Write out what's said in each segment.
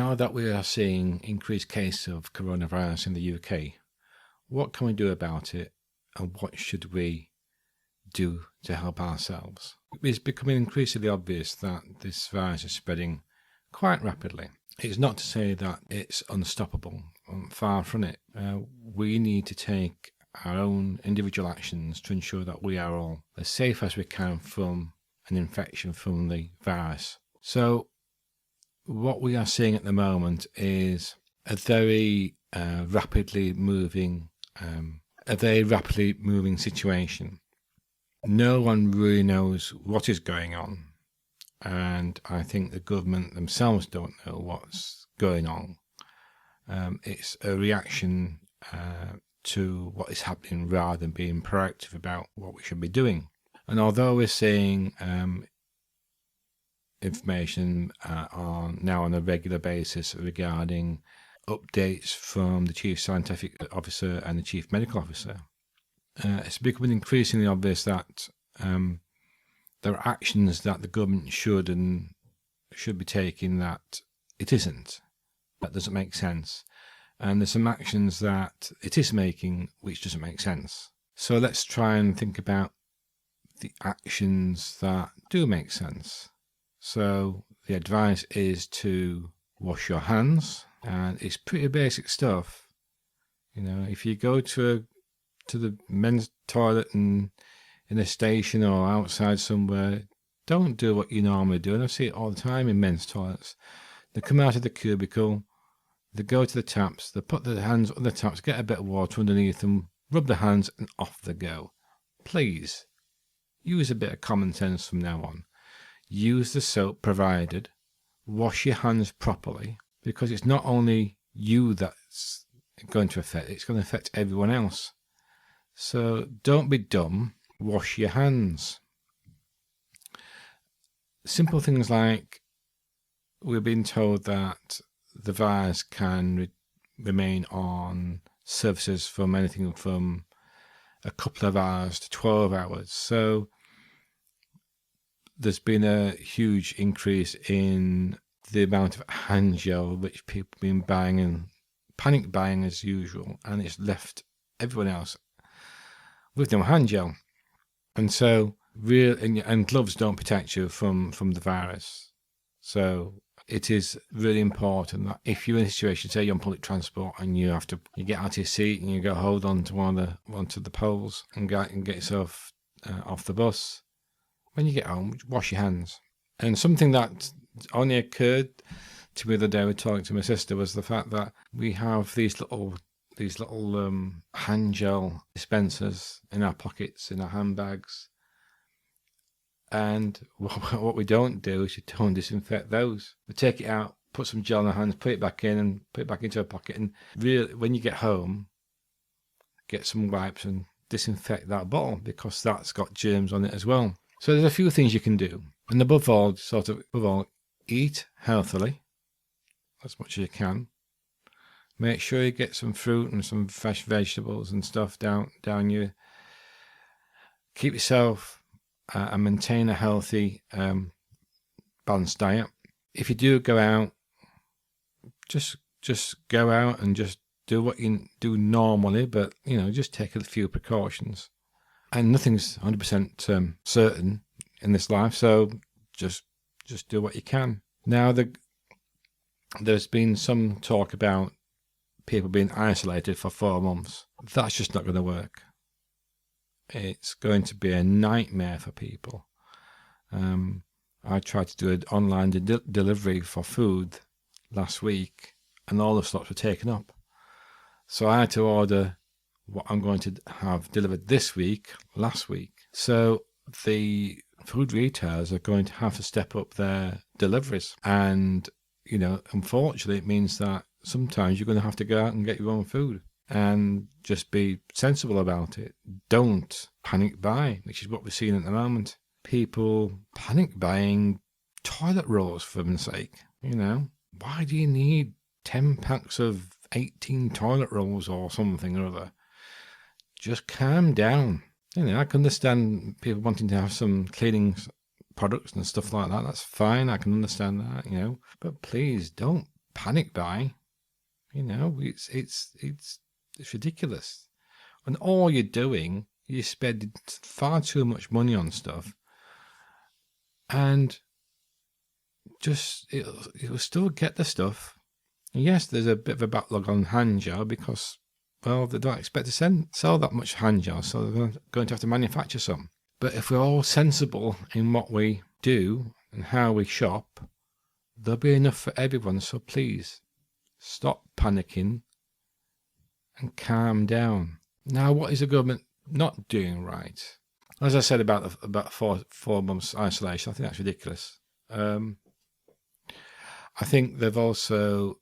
Now that we are seeing increased cases of coronavirus in the UK, what can we do about it and what should we do to help ourselves? It's becoming increasingly obvious that this virus is spreading quite rapidly. It's not to say that it's unstoppable, far from it. We need to take our own individual actions to ensure that we are all as safe as we can from an infection from the virus. So what we are seeing at the moment is a very rapidly moving situation. No one really knows what is going on, and I think the government themselves don't know what's going on. It's a reaction to what is happening rather than being proactive about what we should be doing. And although we're seeing information on a regular basis regarding updates from the Chief Scientific Officer and the Chief Medical Officer, it's becoming increasingly obvious that there are actions that the government should be taking that it isn't. That doesn't make sense. And there's some actions that it is making which doesn't make sense. So let's try and think about the actions that do make sense. So the advice is to wash your hands, and it's pretty basic stuff. You know, if you go to the men's toilet in a station or outside somewhere, don't do what you normally do. And I see it all the time in men's toilets. They come out of the cubicle, they go to the taps, they put their hands on the taps, get a bit of water underneath them, rub their hands, and off they go. Please, use a bit of common sense from now on. Use the soap provided. Wash your hands properly, because it's not only you that's going to affect, it's going to affect everyone else. So don't be dumb. Wash your hands. Simple things like we're being told that the virus can remain on surfaces from anything from a couple of hours to 12 hours. So there's been a huge increase in the amount of hand gel which people have been buying, and panic buying as usual, and it's left everyone else with no hand gel. And so and gloves don't protect you from the virus. So it is really important that if you're in a situation, say you're on public transport and you get out of your seat and you go hold on to one of the poles and get yourself off the bus. When you get home, wash your hands. And something that only occurred to me the other day, we talking to my sister, was the fact that we have these little hand gel dispensers in our pockets, in our handbags. And what we don't do is we don't disinfect those. We take it out, put some gel in our hands, put it back in, and put it back into our pocket. And really, when you get home, get some wipes and disinfect that bottle, because that's got germs on it as well. So there's a few things you can do. And above all, eat healthily as much as you can. Make sure you get some fruit and some fresh vegetables and stuff down you. Keep yourself and maintain a healthy, balanced diet. If you do go out, just go out and just do what you do normally, but just take a few precautions. And nothing's 100% certain in this life, so just do what you can. Now, there's been some talk about people being isolated for 4 months. That's just not going to work. It's going to be a nightmare for people. I tried to do an online delivery for food last week, and all the slots were taken up. So I had to order what I'm going to have delivered this week, last week. So the food retailers are going to have to step up their deliveries. And, unfortunately, it means that sometimes you're going to have to go out and get your own food. And just be sensible about it. Don't panic buy, which is what we're seeing at the moment. People panic buying toilet rolls, for heaven's sake. Why do you need 10 packs of 18 toilet rolls or something or other? Just calm down. I can understand people wanting to have some cleaning products and stuff like that. That's fine. I can understand that, But please don't panic buy. It's ridiculous. And all you're doing, you're spending far too much money on stuff, and just it'll still get the stuff. And yes, there's a bit of a backlog on hand gel because, well, they don't expect to sell that much hand gel, so they're going to have to manufacture some. But if we're all sensible in what we do and how we shop, there'll be enough for everyone. So please, stop panicking and calm down. Now, what is the government not doing right? As I said about 4 months isolation, I think that's ridiculous. I think they've also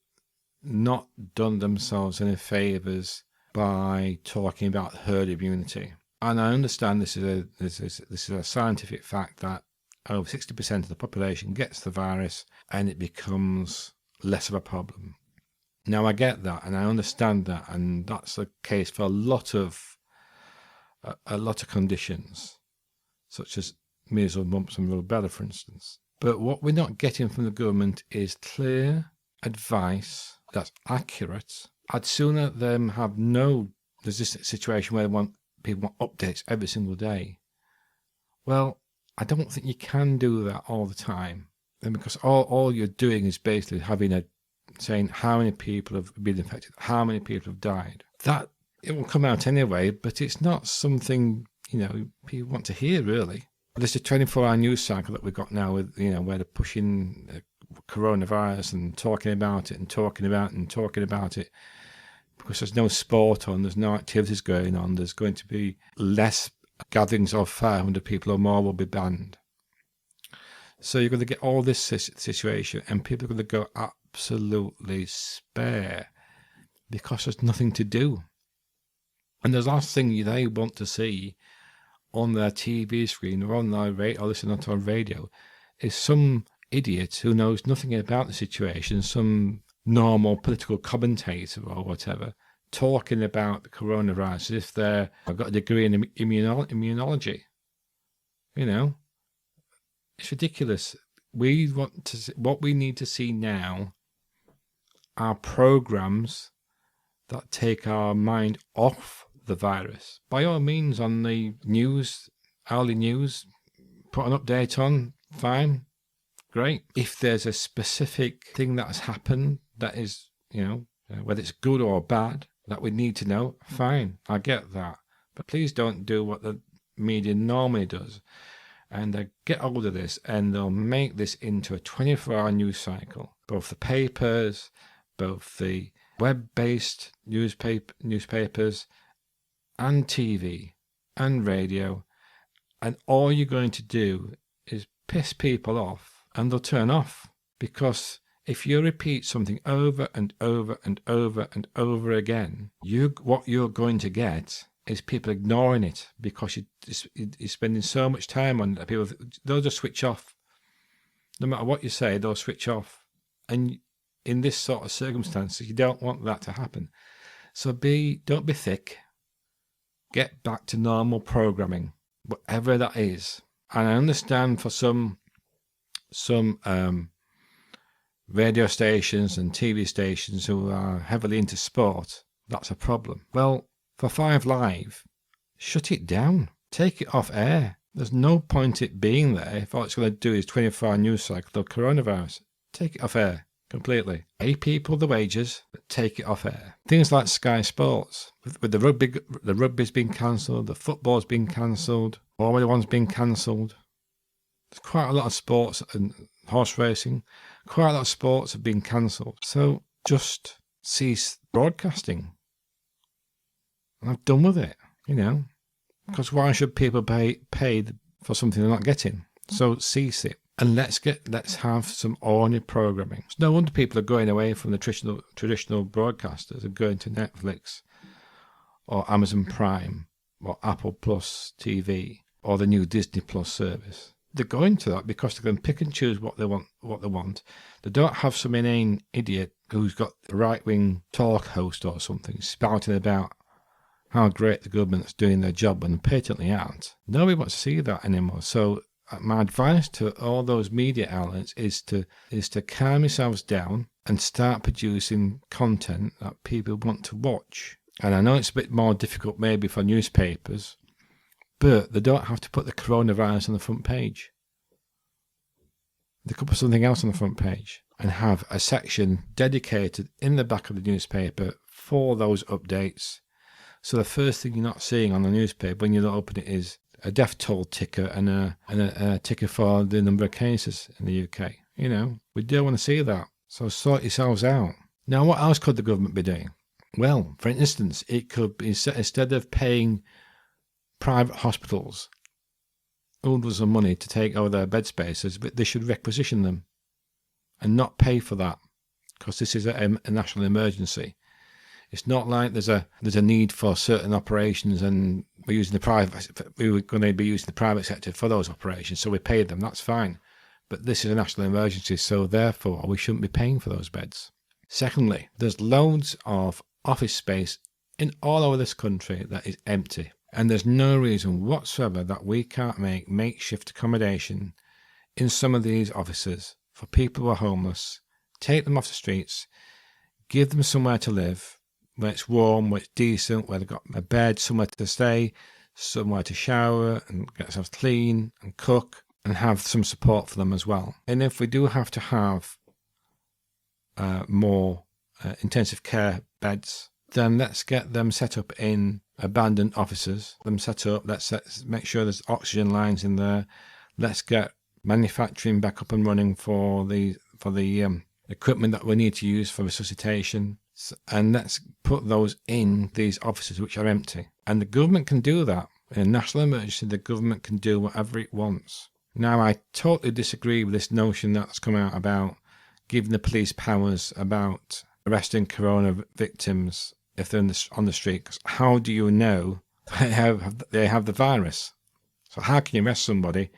not done themselves any favours by talking about herd immunity. And I understand this is a scientific fact that over 60% of the population gets the virus and it becomes less of a problem. Now, I get that and I understand that, and that's the case for a lot of conditions, such as measles, mumps and rubella, for instance. But what we're not getting from the government is clear advice that's accurate. I'd sooner them have there's this situation where people want updates every single day. Well, I don't think you can do that all the time. And because all you're doing is basically saying how many people have been infected, how many people have died. That it will come out anyway, but it's not something people want to hear, really. There's a 24-hour news cycle that we've got now with where they're pushing coronavirus and talking about it and talking about it and talking about it, because there's no sport on, there's no activities going on, there's going to be less gatherings of 500 people or more will be banned. So you're going to get all this situation, and people are going to go absolutely spare because there's nothing to do. And the last thing they want to see on their TV screen or on their radio or listening to a radio is some idiot who knows nothing about the situation, some normal political commentator or whatever, talking about the coronavirus as if they've got a degree in immunology. It's ridiculous. What we need to see now are programs that take our mind off the virus. By all means, on the news, hourly news, put an update on, fine, great. If there's a specific thing that has happened that is, whether it's good or bad, that we need to know, fine, I get that. But please don't do what the media normally does. And they get hold of this and they'll make this into a 24-hour news cycle. Both the papers, both the web-based newspapers and TV and radio. And all you're going to do is piss people off and they'll turn off. Because if you repeat something over and over and over and over again, what you're going to get is people ignoring it because you're spending so much time on it. People, they'll just switch off. No matter what you say, they'll switch off. And in this sort of circumstances, you don't want that to happen. So don't be thick. Get back to normal programming, whatever that is. And I understand for some radio stations and TV stations who are heavily into sport, that's a problem. Well, for 5 Live, shut it down. Take it off air. There's no point it being there if all it's going to do is 24-hour news cycle of coronavirus. Take it off air completely. Pay people the wages, but take it off air. Things like Sky Sports, with the rugby's been cancelled, the football's been cancelled, Formula One's been cancelled. There's quite a lot of sports and horse racing. Quite a lot of sports have been cancelled. So just cease broadcasting. And I'm done with it, because why should people pay for something they're not getting? So cease it, and let's have some ordinary programming. It's no wonder people are going away from the traditional broadcasters and going to Netflix or Amazon Prime or Apple Plus TV or the new Disney Plus service. They're going to that because they're going to pick and choose what they want. They don't have some inane idiot who's got a right-wing talk host or something spouting about how great the government's doing their job when they patently aren't. Nobody wants to see that anymore. So my advice to all those media outlets is to calm yourselves down and start producing content that people want to watch. And I know it's a bit more difficult maybe for newspapers, but they don't have to put the coronavirus on the front page. They could put something else on the front page and have a section dedicated in the back of the newspaper for those updates. So the first thing you're not seeing on the newspaper when you open it is a death toll ticker and a ticker for the number of cases in the UK. You know, we don't want to see that. So sort yourselves out. Now, what else could the government be doing? Well, for instance, it could be, instead of paying private hospitals hundreds of money to take over their bed spaces, but they should requisition them and not pay for that, because this is a national emergency. It's not like there's a need for certain operations and we're going to be using the private sector for those operations, so we pay them. That's fine, but this is a national emergency, so therefore we shouldn't be paying for those beds. Secondly, there's loads of office space in all over this country that is empty, and there's no reason whatsoever that we can't make makeshift accommodation in some of these offices for people who are homeless, take them off the streets, give them somewhere to live, where it's warm, where it's decent, where they've got a bed, somewhere to stay, somewhere to shower and get themselves clean and cook, and have some support for them as well. And if we do have to have more intensive care beds, then let's get them set up in abandoned offices. Let's make sure there's oxygen lines in there. Let's get manufacturing back up and running for the equipment that we need to use for resuscitation. And let's put those in these offices which are empty. And the government can do that. In a national emergency, the government can do whatever it wants. Now, I totally disagree with this notion that's come out about giving the police powers about arresting corona victims if they're on the street. 'Cause how do you know they have the virus? So how can you arrest somebody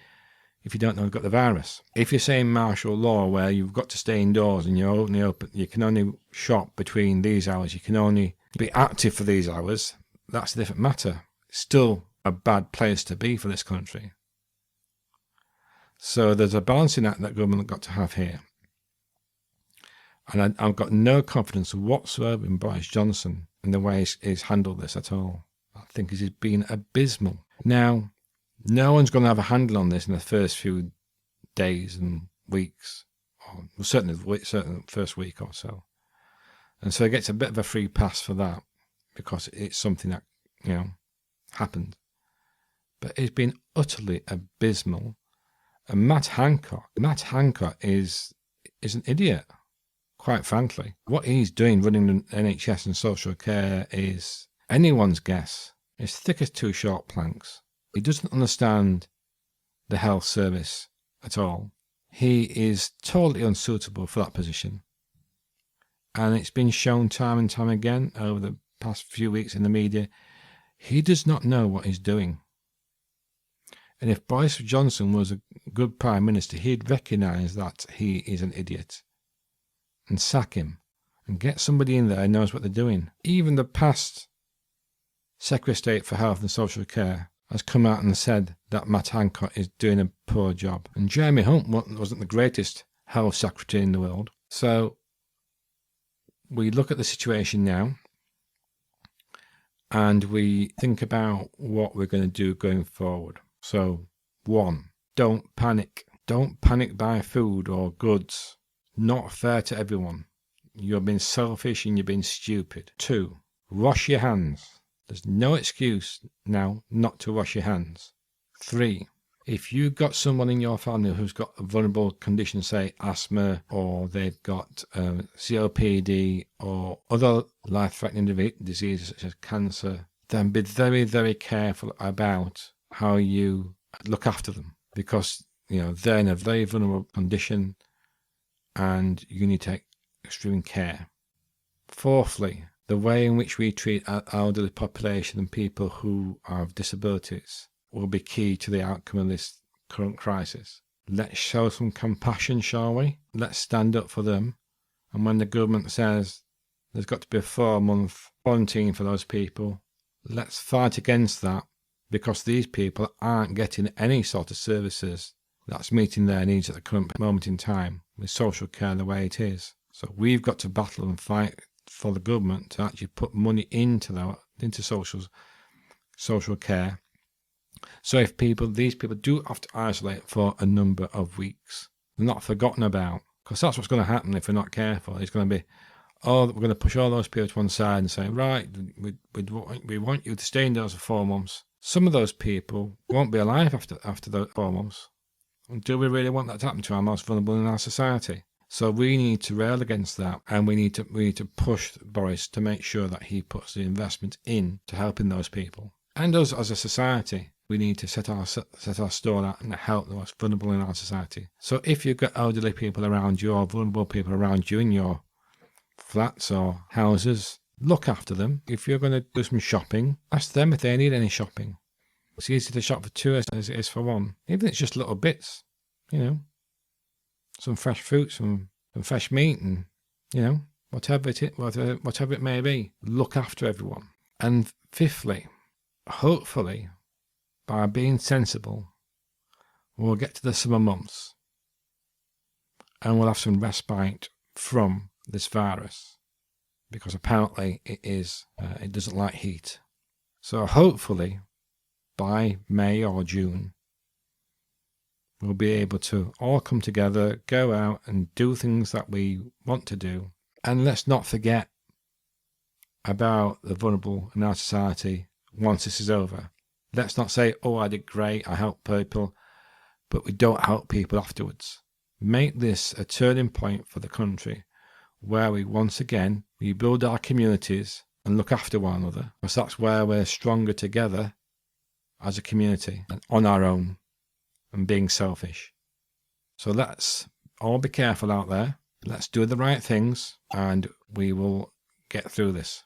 if you don't know they've got the virus? If you're saying martial law where you've got to stay indoors and you can only shop between these hours, you can only be active for these hours, that's a different matter. It's still a bad place to be for this country. So there's a balancing act that government got to have here. And I've got no confidence whatsoever in Boris Johnson and the way he's handled this at all. I think he's been abysmal. Now, no one's going to have a handle on this in the first few days and weeks, or certainly the first week or so. And so he gets a bit of a free pass for that because it's something that, happened. But it's been utterly abysmal. And Matt Hancock is an idiot, quite frankly. What he's doing running the NHS and social care is anyone's guess. It's thick as two short planks. He doesn't understand the health service at all. He is totally unsuitable for that position. And it's been shown time and time again over the past few weeks in the media. He does not know what he's doing. And if Boris Johnson was a good Prime Minister, he'd recognise that he is an idiot and sack him and get somebody in there who knows what they're doing. Even the past Secretary of State for Health and Social Care has come out and said that Matt Hancock is doing a poor job. And Jeremy Hunt wasn't the greatest health secretary in the world. So we look at the situation now and we think about what we're going to do going forward. So, 1, don't panic. Don't panic buy food or goods. Not fair to everyone. You're being selfish and you're being stupid. 2, wash your hands. There's no excuse now not to wash your hands. 3, if you've got someone in your family who's got a vulnerable condition, say asthma, or they've got COPD or other life-threatening diseases such as cancer, then be very, very careful about how you look after them, because they're in a very vulnerable condition and you need to take extreme care. 4thly, the way in which we treat our elderly population and people who have disabilities will be key to the outcome of this current crisis. Let's show some compassion, shall we? Let's stand up for them. And when the government says there's got to be a 4-month quarantine for those people, let's fight against that, because these people aren't getting any sort of services that's meeting their needs at the current moment in time with social care the way it is. So we've got to battle and fight for the government to actually put money into social care. So if these people do have to isolate for a number of weeks, they're not forgotten about, because that's what's going to happen if we're not careful. It's going to be, we're going to push all those people to one side and say, right, we want you to stay indoors for 4 months. Some of those people won't be alive after the 4 months. Do we really want that to happen to our most vulnerable in our society? So we need to rail against that, and we need to push Boris to make sure that he puts the investment in to helping those people. And us as a society, we need to set our stall out and help the most vulnerable in our society. So if you've got elderly people around you or vulnerable people around you in your flats or houses, look after them. If you're going to do some shopping, ask them if they need any shopping. It's easy to shop for 2 as it is for 1. Even if it's just little bits, some fresh fruit, some fresh meat, and whatever it may be. Look after everyone. And fifthly, hopefully, by being sensible, we'll get to the summer months and we'll have some respite from this virus, because apparently it doesn't like heat. So hopefully by May or June, we'll be able to all come together, go out and do things that we want to do. And let's not forget about the vulnerable in our society once this is over. Let's not say, I did great, I helped people, but we don't help people afterwards. Make this a turning point for the country where we once again rebuild our communities and look after one another, because that's where we're stronger together as a community and on our own and being selfish. So let's all be careful out there. Let's do the right things and we will get through this.